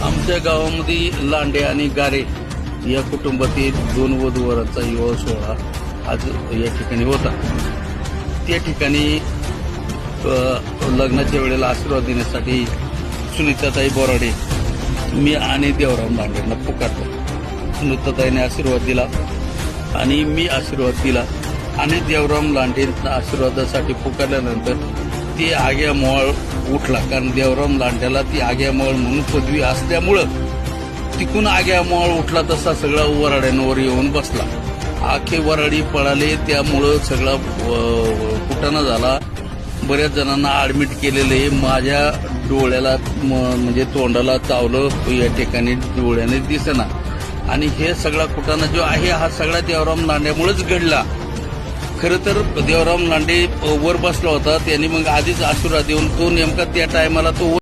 आमच्या गावामध्ये लांडे आणि गारे या कुटुंबातील 2 वधूवरांचा विवाह सोहळा आज या ठिकाणी होता। त्या ठिकाणी लग्नाच्या वेळेला आशीर्वाद देण्यासाठी सुनीताताई बोराडे मी आणि देवराम लांडेंना पुकारतो। सुनीताताईने आशीर्वाद दिला आणि मी आशीर्वाद दिला आणि देवराम लांडेंना आशीर्वादासाठी पुकारल्यानंतर ती आग्यामोळ उठला, कारण देवराम लांड्याला ती आग्यामोळ म्हणून पदवी असल्यामुळं तिकून आग्यामोळ उठला तसा सगळा वराड्यांवर येऊन बसला। आखे वराडी पळाले, त्यामुळं सगळा कुटाणा झाला। बऱ्याच जणांना ऍडमिट केलेले, माझ्या डोळ्याला म्हणजे तोंडाला चावलं, या ठिकाणी डोळ्याने दिसेना। आणि हे सगळा कुटाणा जो आहे हा सगळा देवराम लांड्यामुळेच घडला। खरं तर देवराम लांडे वर बसला होता, त्यांनी मग आधीच आशीर्वाद देऊन तो नेमका त्या टायमाला तो